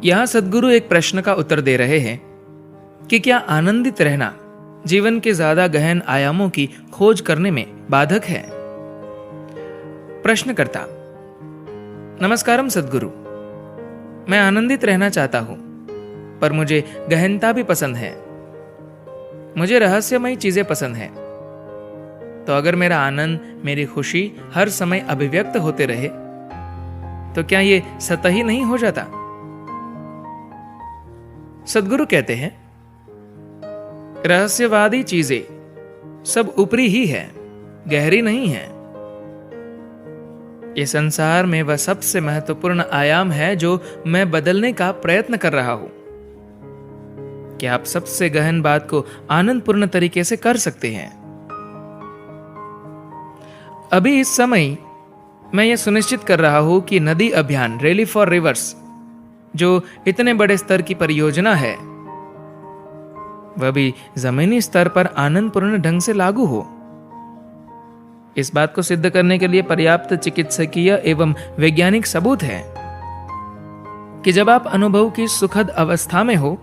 यहां सद्गुरु एक प्रश्न का उत्तर दे रहे हैं कि क्या आनंदित रहना जीवन के ज्यादा गहन आयामों की खोज करने में बाधक है। प्रश्नकर्ता: नमस्कारम सद्गुरु, मैं आनंदित रहना चाहता हूं, पर मुझे गहनता भी पसंद है। मुझे रहस्यमयी चीजें पसंद हैं। तो अगर मेरा आनंद, मेरी खुशी हर समय अभिव्यक्त होते रहे तो क्या ये सतही नहीं हो जाता। सद्गुरु कहते हैं, रहस्यवादी चीजें सब ऊपरी ही है, गहरी नहीं है। ये संसार में वह सबसे महत्वपूर्ण आयाम है जो मैं बदलने का प्रयत्न कर रहा हूं। कि आप सबसे गहन बात को आनंदपूर्ण तरीके से कर सकते हैं। अभी इस समय मैं ये सुनिश्चित कर रहा हूं कि नदी अभियान रैली फॉर रिवर्स, जो इतने बड़े स्तर की परियोजना है, वह भी जमीनी स्तर पर आनंदपूर्ण ढंग से लागू हो। इस बात को सिद्ध करने के लिए पर्याप्त चिकित्सकीय एवं वैज्ञानिक सबूत है कि जब आप अनुभव की सुखद अवस्था में हो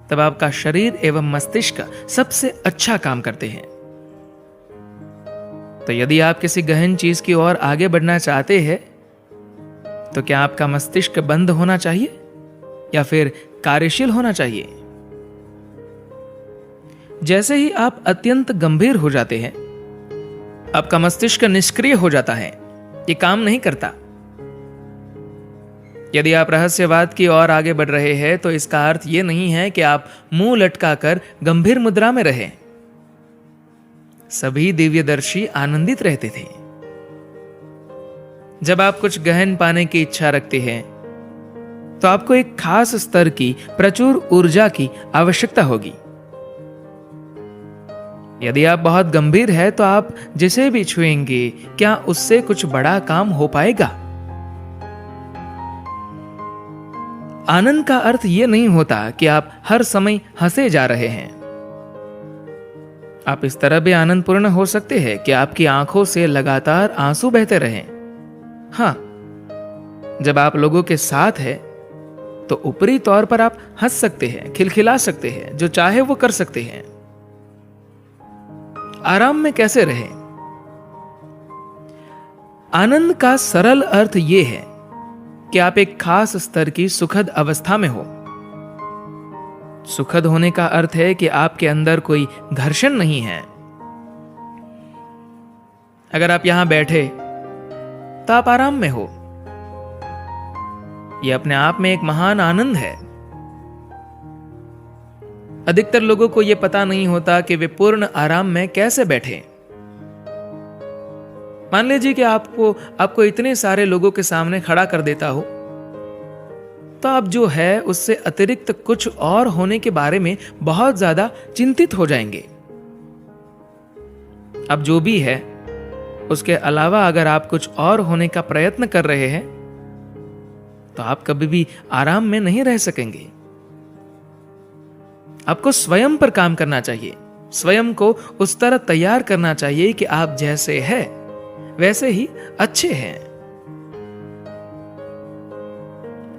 तब आपका शरीर एवं मस्तिष्क सबसे अच्छा काम करते हैं। तो यदि आप किसी गहन चीज की ओर आगे बढ़ना चाहते हैं तो क्या आपका मस्तिष्क बंद होना चाहिए या फिर कार्यशील होना चाहिए। जैसे ही आप अत्यंत गंभीर हो जाते हैं, आपका मस्तिष्क निष्क्रिय हो जाता है, ये काम नहीं करता। यदि आप रहस्यवाद की ओर आगे बढ़ रहे हैं तो इसका अर्थ यह नहीं है कि आप मुंह लटकाकर गंभीर मुद्रा में रहें। सभी दिव्यदर्शी आनंदित रहते थे। जब आप कुछ गहन पाने की इच्छा रखते हैं तो आपको एक खास स्तर की प्रचुर ऊर्जा की आवश्यकता होगी। यदि आप बहुत गंभीर है तो आप जिसे भी छुएंगे, क्या उससे कुछ बड़ा काम हो पाएगा। आनंद का अर्थ यह नहीं होता कि आप हर समय हंसे जा रहे हैं। आप इस तरह भी आनंदपूर्ण हो सकते हैं कि आपकी आंखों से लगातार आंसू बहते रहें। हां, जब आप लोगों के साथ हैं तो ऊपरी तौर पर आप हंस सकते हैं, खिलखिला सकते हैं, जो चाहे वो कर सकते हैं। आराम में कैसे रहें? आनंद का सरल अर्थ यह है कि आप एक खास स्तर की सुखद अवस्था में हो। सुखद होने का अर्थ है कि आपके अंदर कोई घर्षण नहीं है। अगर आप यहां बैठे तो आप आराम में हो। यह अपने आप में एक महान आनंद है। अधिकतर लोगों को यह पता नहीं होता कि वे पूर्ण आराम में कैसे बैठे। मान लीजिए कि आपको इतने सारे लोगों के सामने खड़ा कर देता हो तो आप जो है उससे अतिरिक्त कुछ और होने के बारे में बहुत ज्यादा चिंतित हो जाएंगे। अब जो भी है उसके अलावा अगर आप कुछ और होने का प्रयत्न कर रहे हैं तो आप कभी भी आराम में नहीं रह सकेंगे। आपको स्वयं पर काम करना चाहिए। स्वयं को उस तरह तैयार करना चाहिए कि आप जैसे हैं वैसे ही अच्छे हैं।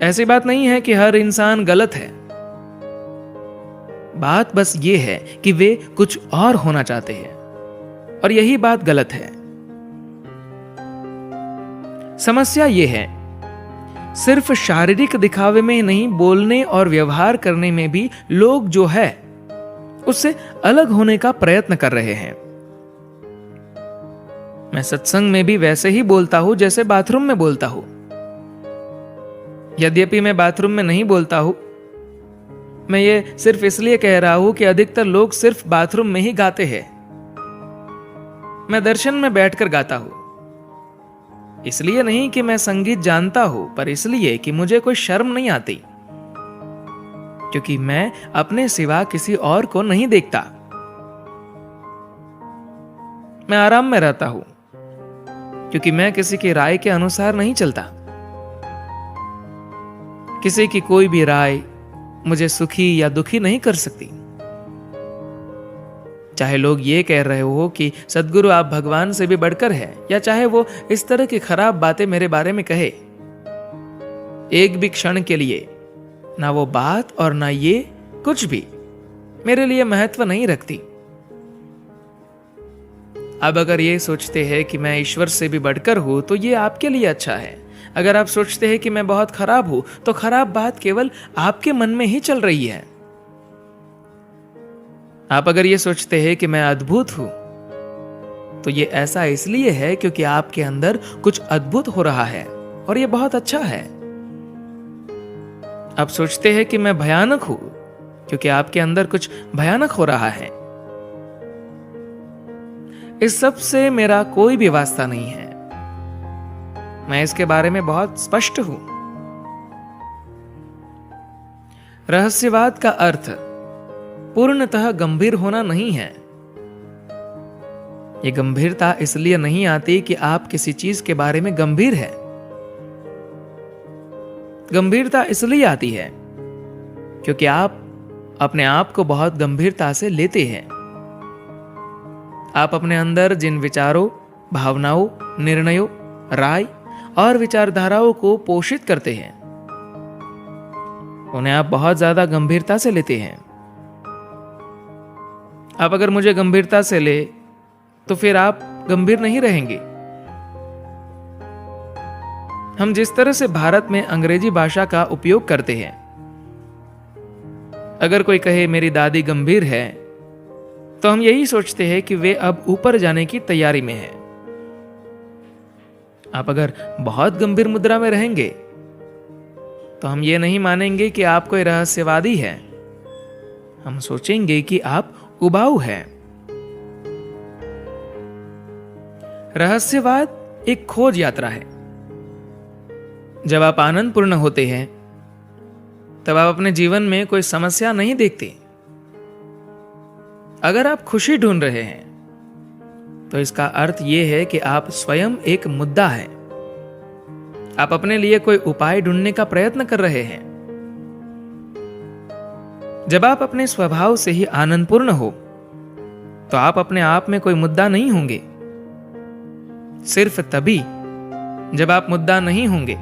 ऐसी बात नहीं है कि हर इंसान गलत है। बात बस ये है कि वे कुछ और होना चाहते हैं और यही बात गलत है। समस्या ये है, सिर्फ शारीरिक दिखावे में नहीं, बोलने और व्यवहार करने में भी लोग जो है उससे अलग होने का प्रयत्न कर रहे हैं। मैं सत्संग में भी वैसे ही बोलता हूं जैसे बाथरूम में बोलता हूं। यद्यपि मैं बाथरूम में नहीं बोलता हूं, मैं ये सिर्फ इसलिए कह रहा हूं कि अधिकतर लोग सिर्फ बाथरूम में ही गाते हैं। मैं दर्शन में बैठकर गाता हूं, इसलिए नहीं कि मैं संगीत जानता हूं, पर इसलिए कि मुझे कोई शर्म नहीं आती, क्योंकि मैं अपने सिवा किसी और को नहीं देखता। मैं आराम में रहता हूं क्योंकि मैं किसी की राय के अनुसार नहीं चलता। किसी की कोई भी राय मुझे सुखी या दुखी नहीं कर सकती। चाहे लोग ये कह रहे हो कि सद्गुरु आप भगवान से भी बढ़कर है, या चाहे वो इस तरह की खराब बातें मेरे बारे में कहे, एक भी क्षण के लिए ना वो बात और ना ये कुछ भी मेरे लिए महत्व नहीं रखती। अब अगर ये सोचते हैं कि मैं ईश्वर से भी बढ़कर हूं तो ये आपके लिए अच्छा है। अगर आप सोचते हैं कि मैं बहुत खराब हूं तो खराब बात केवल आपके मन में ही चल रही है। आप अगर ये सोचते हैं कि मैं अद्भुत हूं तो ये ऐसा इसलिए है क्योंकि आपके अंदर कुछ अद्भुत हो रहा है और ये बहुत अच्छा है। आप सोचते हैं कि मैं भयानक हूं क्योंकि आपके अंदर कुछ भयानक हो रहा है। इस सब से मेरा कोई भी वास्ता नहीं है। मैं इसके बारे में बहुत स्पष्ट हूं। रहस्यवाद का अर्थ पूर्णतः गंभीर होना नहीं है। यह गंभीरता इसलिए नहीं आती कि आप किसी चीज के बारे में गंभीर है। गंभीरता इसलिए आती है क्योंकि आप अपने आप को बहुत गंभीरता से लेते हैं। आप अपने अंदर जिन विचारों, भावनाओं, निर्णयों, राय और विचारधाराओं को पोषित करते हैं उन्हें आप बहुत ज्यादा गंभीरता से लेते हैं। आप अगर मुझे गंभीरता से ले तो फिर आप गंभीर नहीं रहेंगे। हम जिस तरह से भारत में अंग्रेजी भाषा का उपयोग करते हैं, अगर कोई कहे मेरी दादी गंभीर है तो हम यही सोचते हैं कि वे अब ऊपर जाने की तैयारी में है। आप अगर बहुत गंभीर मुद्रा में रहेंगे तो हम ये नहीं मानेंगे कि आप कोई रहस्यवादी है। हम सोचेंगे कि आप उबाऊ है। रहस्यवाद एक खोज यात्रा है। जब आप आनंदपूर्ण होते हैं तब आप अपने जीवन में कोई समस्या नहीं देखते। अगर आप खुशी ढूंढ रहे हैं तो इसका अर्थ यह है कि आप स्वयं एक मुद्दा है। आप अपने लिए कोई उपाय ढूंढने का प्रयत्न कर रहे हैं। जब आप अपने स्वभाव से ही आनंदपूर्ण हो तो आप अपने आप में कोई मुद्दा नहीं होंगे। सिर्फ तभी जब आप मुद्दा नहीं होंगे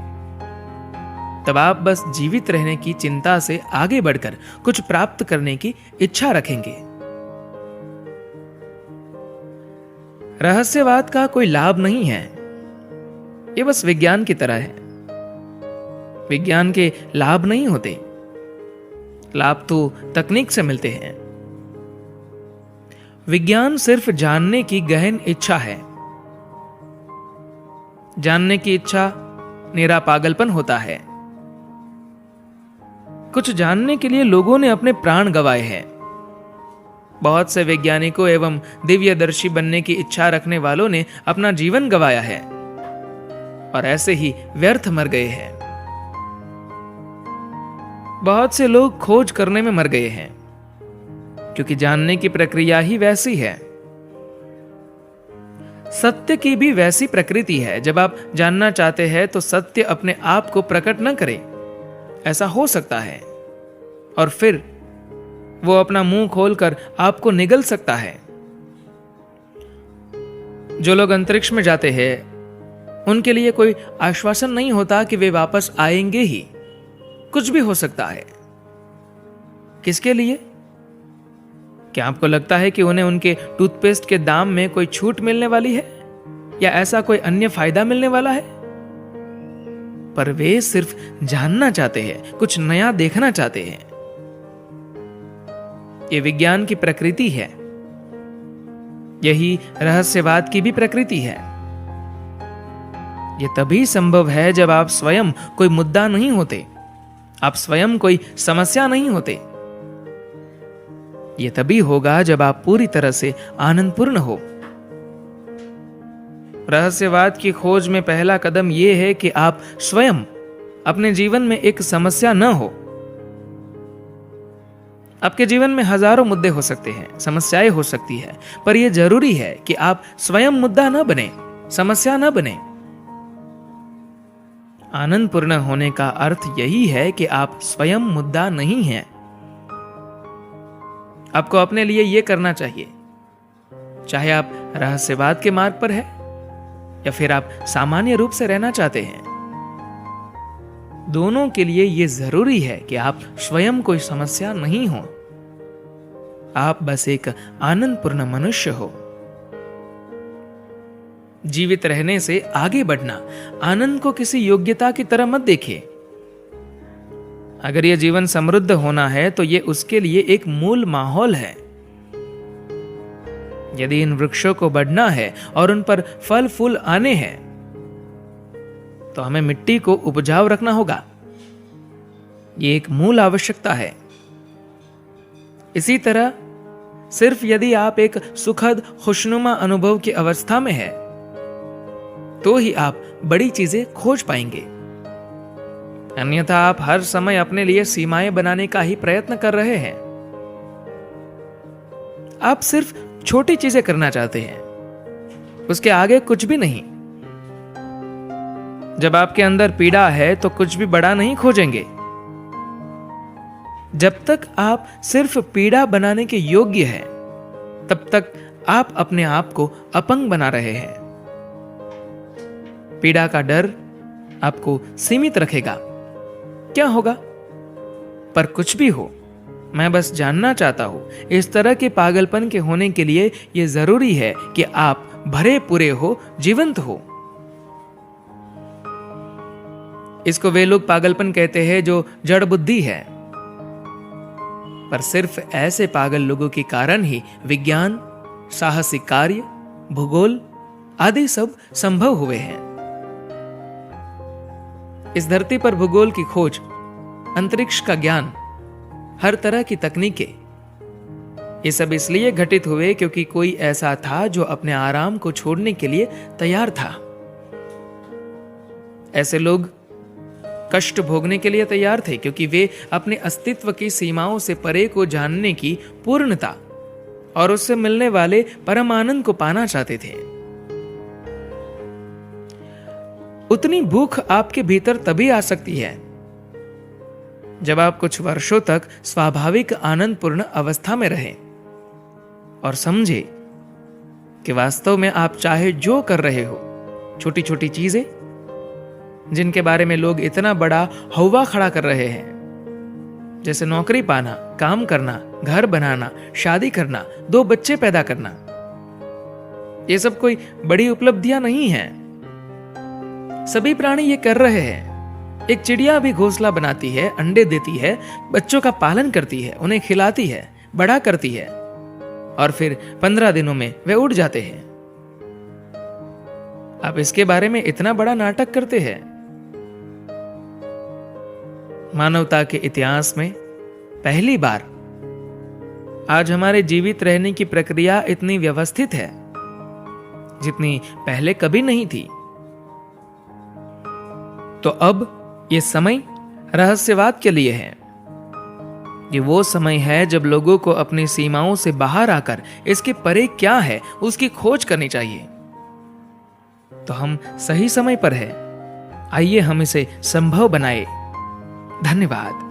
तब आप बस जीवित रहने की चिंता से आगे बढ़कर कुछ प्राप्त करने की इच्छा रखेंगे। रहस्यवाद का कोई लाभ नहीं है। यह बस विज्ञान की तरह है। विज्ञान के लाभ नहीं होते। लाभ तो तकनीक से मिलते हैं। विज्ञान सिर्फ जानने की गहन इच्छा है। जानने की इच्छा निरा पागलपन होता है। कुछ जानने के लिए लोगों ने अपने प्राण गंवाए हैं। बहुत से वैज्ञानिकों एवं दिव्यदर्शी बनने की इच्छा रखने वालों ने अपना जीवन गंवाया है और ऐसे ही व्यर्थ मर गए हैं। बहुत से लोग खोज करने में मर गए हैं क्योंकि जानने की प्रक्रिया ही वैसी है। सत्य की भी वैसी प्रकृति है। जब आप जानना चाहते हैं तो सत्य अपने आप को प्रकट न करे, ऐसा हो सकता है, और फिर वो अपना मुंह खोलकर आपको निगल सकता है। जो लोग अंतरिक्ष में जाते हैं उनके लिए कोई आश्वासन नहीं होता कि वे वापस आएंगे ही। कुछ भी हो सकता है। किसके लिए? क्या आपको लगता है कि उन्हें उनके टूथपेस्ट के दाम में कोई छूट मिलने वाली है या ऐसा कोई अन्य फायदा मिलने वाला है? पर वे सिर्फ जानना चाहते हैं, कुछ नया देखना चाहते हैं। यह विज्ञान की प्रकृति है। यही रहस्यवाद की भी प्रकृति है। यह तभी संभव है जब आप स्वयं कोई मुद्दा नहीं होते, आप स्वयं कोई समस्या नहीं होते। यह तभी होगा जब आप पूरी तरह से आनंदपूर्ण हो। रहस्यवाद की खोज में पहला कदम यह है कि आप स्वयं अपने जीवन में एक समस्या न हो। आपके जीवन में हजारों मुद्दे हो सकते हैं, समस्याएं हो सकती है, पर यह जरूरी है कि आप स्वयं मुद्दा न बने, समस्या न बने। आनंदपूर्ण होने का अर्थ यही है कि आप स्वयं मुद्दा नहीं हैं। आपको अपने लिए यह करना चाहिए, चाहे आप रहस्यवाद के मार्ग पर है या फिर आप सामान्य रूप से रहना चाहते हैं। दोनों के लिए यह जरूरी है कि आप स्वयं कोई समस्या नहीं हो। आप बस एक आनंदपूर्ण मनुष्य हो। जीवित रहने से आगे बढ़ना आनंद को किसी योग्यता की तरह मत देखिए। अगर यह जीवन समृद्ध होना है तो यह उसके लिए एक मूल माहौल है। यदि इन वृक्षों को बढ़ना है और उन पर फल फूल आने हैं तो हमें मिट्टी को उपजाऊ रखना होगा। यह एक मूल आवश्यकता है। इसी तरह सिर्फ यदि आप एक सुखद खुशनुमा अनुभव की अवस्था में है तो ही आप बड़ी चीजें खोज पाएंगे। अन्यथा आप हर समय अपने लिए सीमाएं बनाने का ही प्रयत्न कर रहे हैं। आप सिर्फ छोटी चीजें करना चाहते हैं, उसके आगे कुछ भी नहीं। जब आपके अंदर पीड़ा है तो कुछ भी बड़ा नहीं खोजेंगे। जब तक आप सिर्फ पीड़ा बनाने के योग्य हैं, तब तक आप अपने आप को अपंग बना रहे हैं। पीड़ा का डर आपको सीमित रखेगा। क्या होगा? पर कुछ भी हो, मैं बस जानना चाहता हूं, इस तरह के पागलपन के होने के लिए यह जरूरी है कि आप भरे पूरे हो, जीवंत हो। इसको वे लोग पागलपन कहते हैं जो जड़ बुद्धि है। पर सिर्फ ऐसे पागल लोगों के कारण ही विज्ञान, साहसिक कार्य, भूगोल आदि सब संभव हुए हैं। इस धरती पर भूगोल की खोज, अंतरिक्ष का ज्ञान, हर तरह की तकनीकें, ये सब इसलिए घटित हुए क्योंकि कोई ऐसा था जो अपने आराम को छोड़ने के लिए तैयार था। ऐसे लोग कष्ट भोगने के लिए तैयार थे क्योंकि वे अपने अस्तित्व की सीमाओं से परे को जानने की पूर्णता और उससे मिलने वाले परम आनंद को पाना चाहते थे। उतनी भूख आपके भीतर तभी आ सकती है जब आप कुछ वर्षों तक स्वाभाविक आनंदपूर्ण अवस्था में रहें और समझे कि वास्तव में आप चाहे जो कर रहे हो, छोटी छोटी चीजें जिनके बारे में लोग इतना बड़ा हौवा खड़ा कर रहे हैं, जैसे नौकरी पाना, काम करना, घर बनाना, शादी करना, 2 बच्चे पैदा करना, ये सब कोई बड़ी उपलब्धियां नहीं हैं। सभी प्राणी ये कर रहे हैं। एक चिड़िया भी घोंसला बनाती है, अंडे देती है, बच्चों का पालन करती है, उन्हें खिलाती है, बड़ा करती है और फिर 15 दिनों में वे उड़ जाते हैं। आप इसके बारे में इतना बड़ा नाटक करते हैं। मानवता के इतिहास में पहली बार आज हमारे जीवित रहने की प्रक्रिया इतनी व्यवस्थित है जितनी पहले कभी नहीं थी। तो अब ये समय रहस्यवाद के लिए है। ये वो समय है जब लोगों को अपनी सीमाओं से बाहर आकर इसके परे क्या है उसकी खोज करनी चाहिए। तो हम सही समय पर हैं। आइए हम इसे संभव बनाए। धन्यवाद।